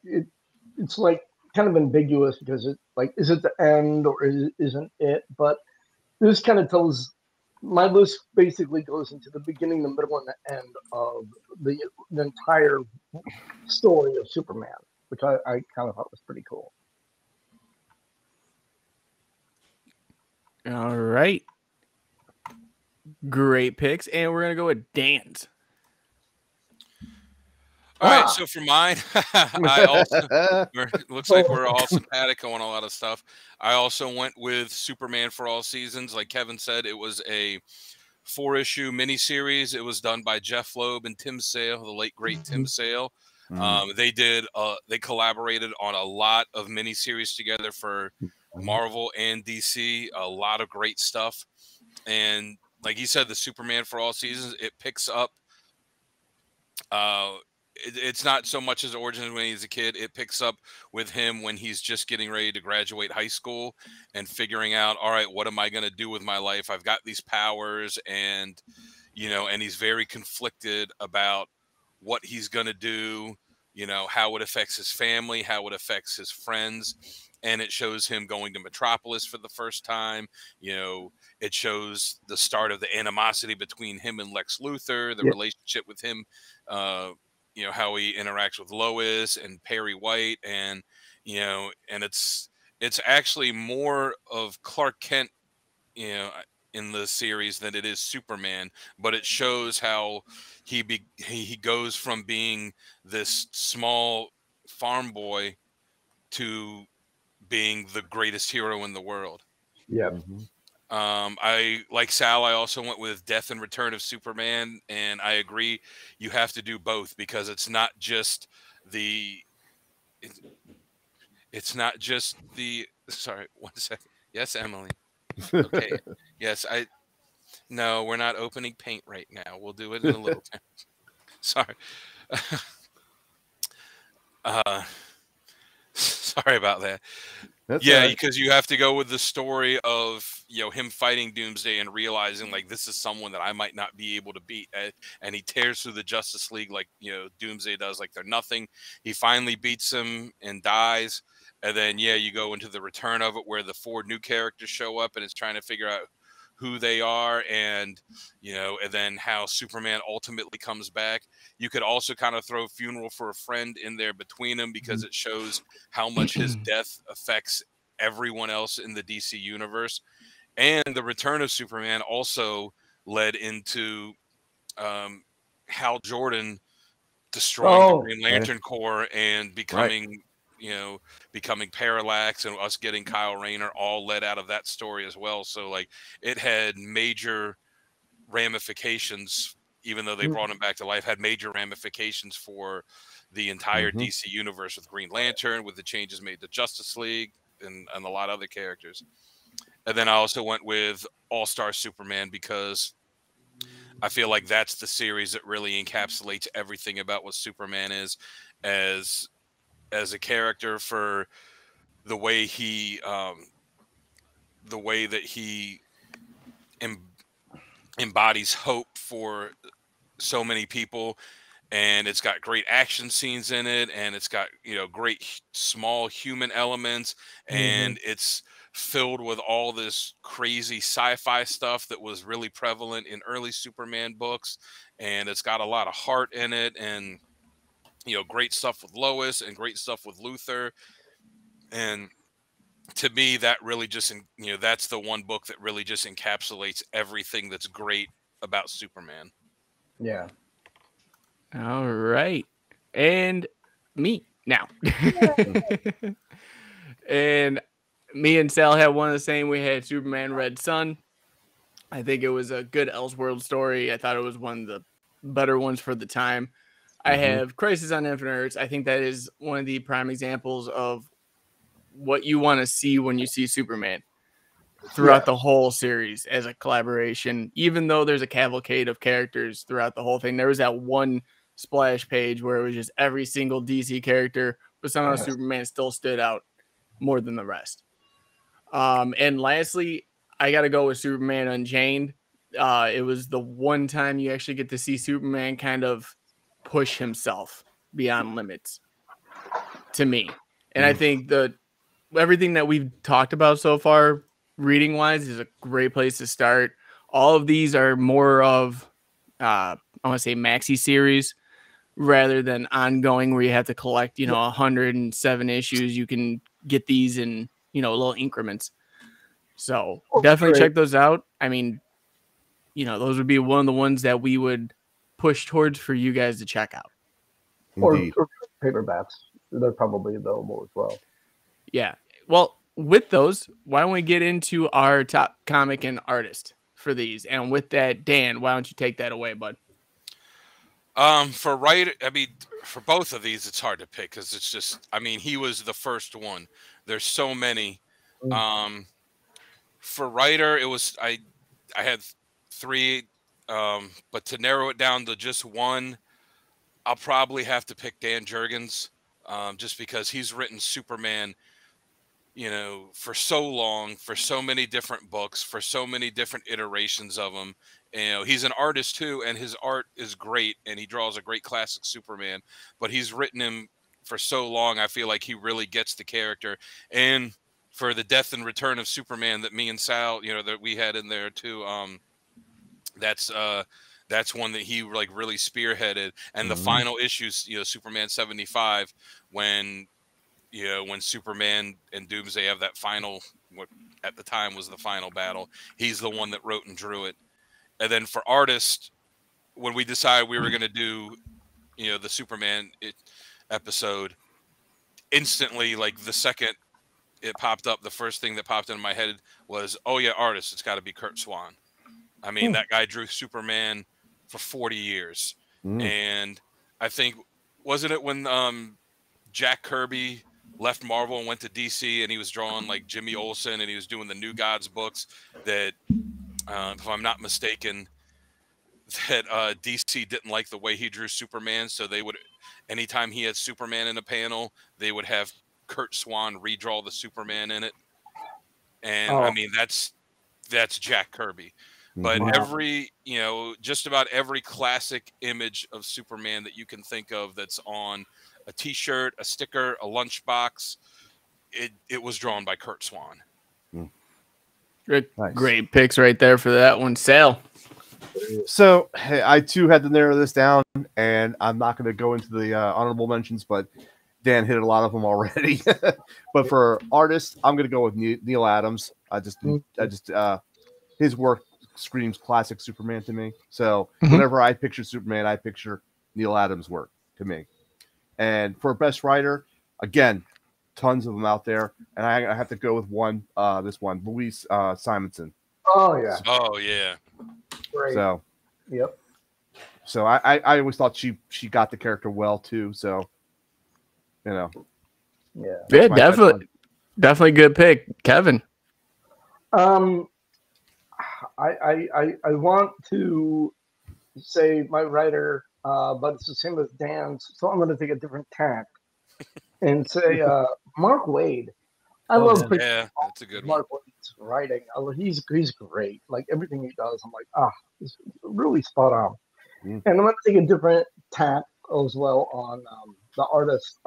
it's like kind of ambiguous because it like, is it the end or isn't it? But this kind of tells, my list basically goes into the beginning, the middle, and the end of the entire story of Superman, which I kind of thought was pretty cool. All right. Great picks. And we're going to go with Dan's. All right, so for mine, I also looks like we're all simpatico on a lot of stuff. I also went with Superman for All Seasons. Like Kevin said, it was a 4-issue miniseries. It was done by Jeff Loeb and Tim Sale, the late great Tim Sale. They collaborated on a lot of miniseries together for Marvel and DC. A lot of great stuff, and like he said, the Superman for All Seasons, it picks up. It's not so much his origins when he's a kid. It picks up with him when he's just getting ready to graduate high school and figuring out, all right, what am I going to do with my life? I've got these powers, and, you know, and he's very conflicted about what he's going to do, you know, how it affects his family, how it affects his friends. And it shows him going to Metropolis for the first time. You know, it shows the start of the animosity between him and Lex Luthor, the relationship with him, you know, how he interacts with Lois and Perry White, and, you know, and it's actually more of Clark Kent, you know, in the series than it is Superman, but it shows how he goes from being this small farm boy to being the greatest hero in the world. Yeah. I like Sal. I also went with Death and Return of Superman, and I agree. You have to do both because it's not just the. It's not just the. Sorry, 1 second. Yes, Emily. Okay. Yes, No, we're not opening paint right now. We'll do it in a little time. Sorry. Sorry about that. That's because you have to go with the story of, you know, him fighting Doomsday and realizing, like, this is someone that I might not be able to beat, and he tears through the Justice League like, you know, Doomsday does, like they're nothing. He finally beats him and dies, and then you go into the return of it where the 4 new characters show up and it's trying to figure out who they are, and, you know, and then how Superman ultimately comes back. You could also kind of throw Funeral for a Friend in there between them because it shows how much his death affects everyone else in the DC universe. And the Return of Superman also led into Hal Jordan destroying the Green Lantern Corps and becoming becoming Parallax, and us getting Kyle Rayner all led out of that story as well. So, like, it had major ramifications, even though they brought him back to life, had major ramifications for the entire DC universe with Green Lantern, with the changes made to Justice League and a lot of other characters. And then I also went with All-Star Superman because I feel like that's the series that really encapsulates everything about what Superman is as a character, for the way that he embodies hope for so many people. And it's got great action scenes in it, and it's got, you know, great small human elements, and it's filled with all this crazy sci-fi stuff that was really prevalent in early Superman books, and it's got a lot of heart in it, and, you know, great stuff with Lois and great stuff with Luthor. And to me, that really just, you know, that's the one book that really just encapsulates everything that's great about Superman. Yeah. All right. And me now. And me and Sal had one of the same. We had Superman Red Sun. I think it was a good Elseworld story. I thought it was one of the better ones for the time. I have Crisis on Infinite Earths. I think that is one of the prime examples of what you want to see when you see Superman. throughout the whole series as a collaboration, even though there's a cavalcade of characters throughout the whole thing. There was that one splash page where it was just every single DC character, but somehow Superman still stood out more than the rest. And lastly, I got to go with Superman Unchained. It was the one time you actually get to see Superman kind of push himself beyond limits to me. And I think everything that we've talked about so far, reading wise, is a great place to start. All of these are more of, I want to say maxi series rather than ongoing where you have to collect, 107 issues. You can get these in, little increments. So definitely check those out. I mean, those would be one of the ones that we would push towards for you guys to check out. Or paperbacks. They're probably available as well. Yeah. Well, with those, why don't we get into our top comic and artist for these? And with that, Dan, why don't you take that away, bud? For both of these, it's hard to pick because it's just, he was the first one. There's so many. For writer, it was I had 3, but to narrow it down to just one, I'll probably have to pick Dan Jurgens, just because he's written Superman, for so long, for so many different books, for so many different iterations of him. He's an artist too, and his art is great, and he draws a great classic Superman, but he's written him for so long. I feel like he really gets the character. And for the Death and Return of Superman that me and Sal, that we had in there too, that's one that he really spearheaded. And the final issues, Superman 75, when Superman and Doomsday have that final, what at the time was the final battle, he's the one that wrote and drew it. And then for artist, when we decided we were going to do, the Superman episode, instantly, the second it popped up, the first thing that popped into my head was, oh yeah, artist, it's got to be Curt Swan. That guy drew Superman for 40 years. And I think, wasn't it when Jack Kirby left Marvel and went to DC, and he was drawing Jimmy Olsen, and he was doing the New Gods books that, if I'm not mistaken, that DC didn't like the way he drew Superman, so they would, anytime he had Superman in a panel, they would have Curt Swan redraw the Superman in it. And that's Jack Kirby. But every, just about every classic image of Superman that you can think of that's on a t-shirt, a sticker, a lunchbox, it was drawn by Curt Swan. Great picks right there for that one. Sal. So I too had to narrow this down, and I'm not going to go into the honorable mentions, but Dan hit a lot of them already. But for artists, I'm going to go with Neil Adams. I just his work screams classic Superman to me. So whenever I picture Superman, I picture Neil Adams' work to me. And for best writer, again, tons of them out there, and I have to go with one. This one, Louise Simonson. Oh yeah. Oh yeah. Great. So. Yep. So I always thought she got the character well too. So. Yeah, definitely good pick, Kevin. I want to say my writer, but it's the same as Dan's, so I'm going to take a different tack and say Mark Waid. I love that's a good Mark Waid's writing. He's great. Everything he does, I'm like, he's really spot on. And I'm going to take a different tack as well on the artist.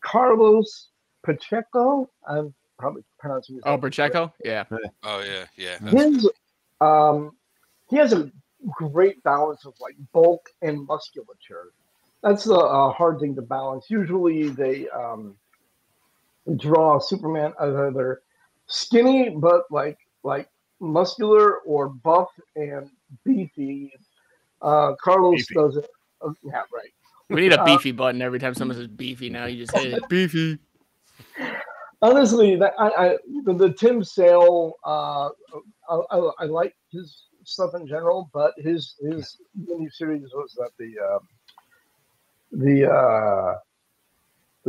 Carlos Pacheco. I'm probably pronouncing his name. Pacheco? Yeah. Oh yeah. He has a great balance of bulk and musculature. That's the hard thing to balance. Usually they draw Superman as either skinny but like muscular or buff and beefy. Carlos does it. Yeah, right. We need a beefy button every time someone says beefy. Now you just hit it. Beefy. Honestly, the Tim Sale, I like his stuff in general, but his mini series was that the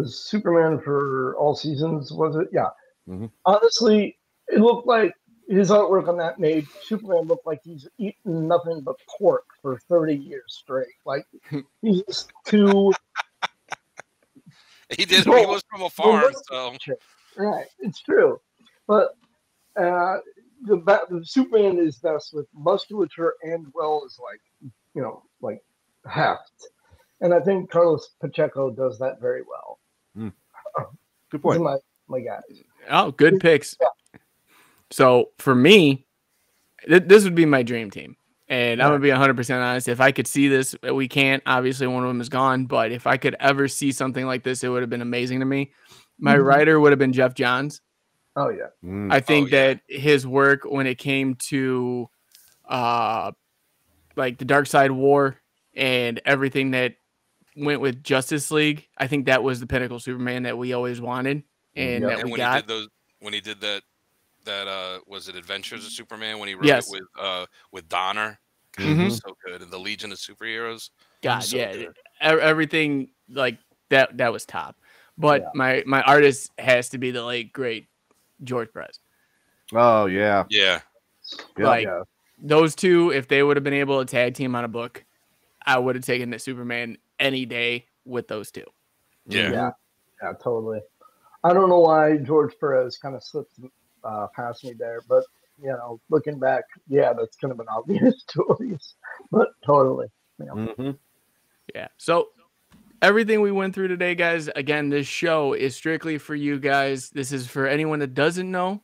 Superman for All Seasons, was it? Yeah. Honestly, It looked like his artwork on that made Superman look like he's eaten nothing but pork for 30 years straight. Like he's just too. He did. He was from a farm, so right. It's true, but the Superman is best with musculature and well as like heft, and I think Carlos Pacheco does that very well. Mm. Good point. My guys. Oh, good picks. Yeah. So for me, this would be my dream team. And I'm going to be 100% honest. If I could see this, we can't. Obviously, one of them is gone. But if I could ever see something like this, it would have been amazing to me. My writer would have been Jeff Johns. Oh, yeah. I think that his work when it came to like the Dark Side War and everything that went with Justice League, I think that was the pinnacle Superman that we always wanted. And that we got. When he did that was it Adventures of Superman when he wrote it with Donner? It was so good, and the Legion of Superheroes. God, so everything like that was top. But my artist has to be the late great George Perez. Oh yeah, like those two. If they would have been able to tag team on a book, I would have taken the Superman any day with those two. Yeah, totally. I don't know why George Perez kind of slipped past me there, but looking back, that's kind of an obvious choice, but totally. Yeah. So everything we went through today, guys, again, this show is strictly for you guys. This is for anyone that doesn't know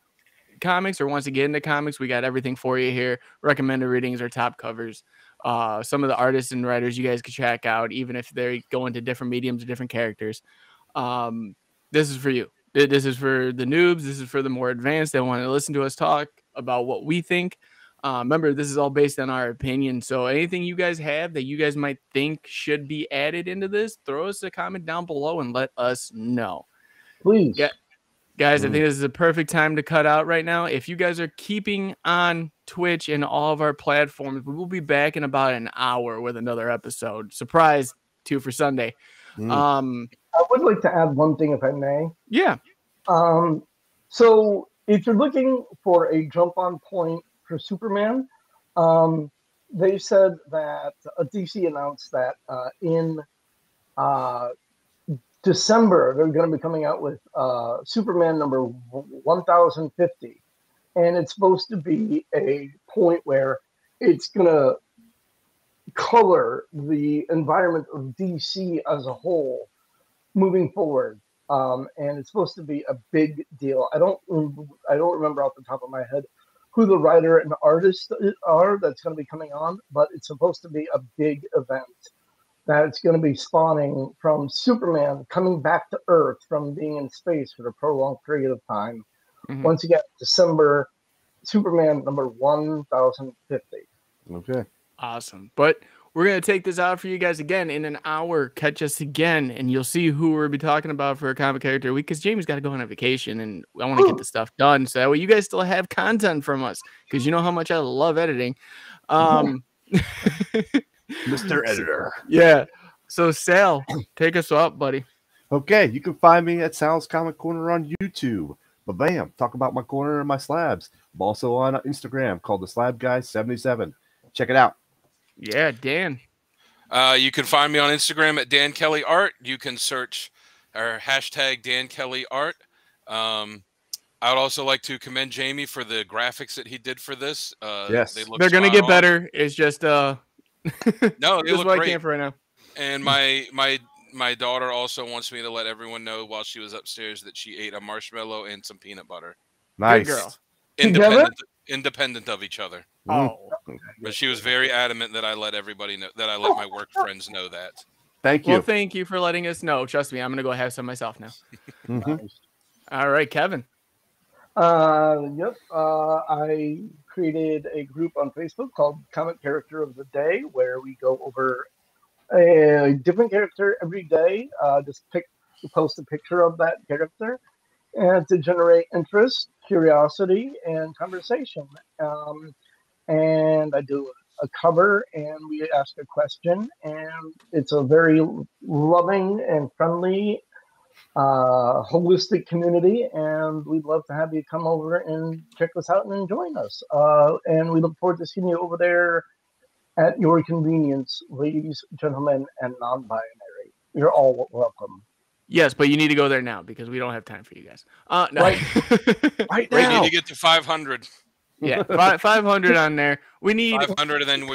comics or wants to get into comics. We got everything for you here. Recommended readings or top covers. Some of the artists and writers you guys can check out, even if they go into different mediums or different characters. This is for you. This is for the noobs. This is for the more advanced that want to listen to us talk about what we think. Remember, this is all based on our opinion. So anything you guys have that you guys might think should be added into this, throw us a comment down below and let us know. Please. Yeah. Guys, I think this is a perfect time to cut out right now. If you guys are keeping on Twitch and all of our platforms, we will be back in about an hour with another episode. Surprise, 2 for Sunday. I would like to add one thing, if I may. Yeah. So if you're looking for a jump-on point for Superman, they said that DC announced that in December they're going to be coming out with Superman number 1050, and it's supposed to be a point where it's going to color the environment of DC as a whole moving forward, and it's supposed to be a big deal. I don't remember off the top of my head who the writer and artist are that's going to be coming on, but it's supposed to be a big event that it's going to be spawning from Superman coming back to Earth from being in space for a prolonged period of time. Once you get December, Superman number 1050. Okay. Awesome. But we're going to take this out for you guys again in an hour. Catch us again, and you'll see who we'll be talking about for a comic character week, because Jamie's got to go on a vacation, and I want to get the stuff done so that way you guys still have content from us, because you know how much I love editing. Mr. Editor. Yeah. So, Sal, take us up, buddy. Okay, you can find me at Sal's Comic Corner on YouTube. But bam, talk about my corner and my slabs. I'm also on Instagram called the Slab Guy 77. Check it out. Yeah, Dan. You can find me on Instagram at Dan Kelly Art. You can search or hashtag Dan Kelly Art. I would also like to commend Jamie for the graphics that he did for this. Yes, they're gonna get better. It's just no, they look what great. I can for right now. And my daughter also wants me to let everyone know while she was upstairs that she ate a marshmallow and some peanut butter. Nice. Good girl. Independent of each other. Oh, but she was very adamant that I let everybody know, that I let my work friends know that. Thank you. Well, thank you for letting us know. Trust me, I'm gonna go have some myself now. All right, Kevin. Yep. I created a group on Facebook called Comic Character of the Day, where we go over a different character every day. Just post a picture of that character, and to generate interest, curiosity, and conversation. And I do a cover, and we ask a question, and it's a very loving and friendly holistic community, and we'd love to have you come over and check us out and join us. And we look forward to seeing you over there at your convenience, ladies, gentlemen, and non-binary. You're all welcome. Yes, but you need to go there now because we don't have time for you guys. No. Right. Right We now. need to get to 500. Yeah, 500 on there. We need 500, and then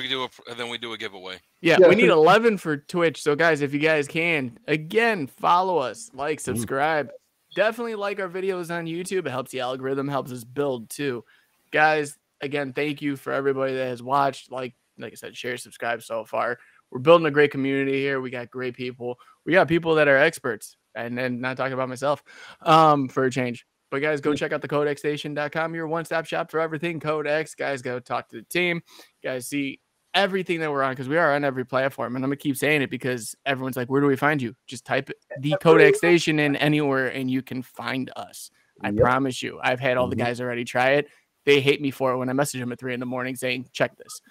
we do a giveaway. Yeah, Yeah, we need so- 11 for Twitch. So, guys, if you guys can, again, follow us, like, subscribe. Definitely like our videos on YouTube. It helps the algorithm, helps us build too. Guys, again, thank you for everybody that has watched. Like I said, share, subscribe so far. We're building a great community here. We got great people. We got people that are experts, and then not talking about myself for a change. But guys, go check out the codexstation.com, your one-stop shop for everything Codex. Guys, go talk to the team. Guys, see everything that we're on, because we are on every platform. And I'm going to keep saying it because everyone's like, where do we find you? Just type the Codex Station in anywhere and you can find us. I promise you. I've had all the guys already try it. They hate me for it when I message them at 3 a.m. saying, check this.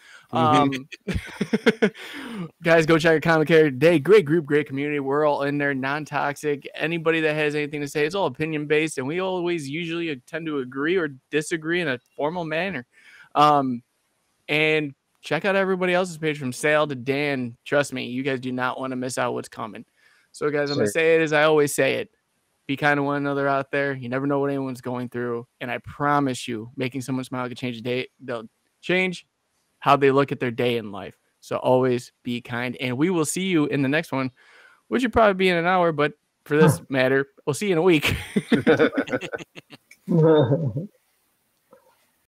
Guys, go check out Comic Care today. Great group, great community. We're all in there, non-toxic. Anybody that has anything to say, it's all opinion-based, and we always usually tend to agree or disagree in a formal manner. And check out everybody else's page from Sale to Dan. Trust me, you guys do not want to miss out what's coming. So, guys, I'm going to say it as I always say it. Be kind to one another out there. You never know what anyone's going through. And I promise you, making someone smile can change a day. They'll change how they look at their day in life. So always be kind. And we will see you in the next one, which would probably be in an hour. But for this matter, we'll see you in a week.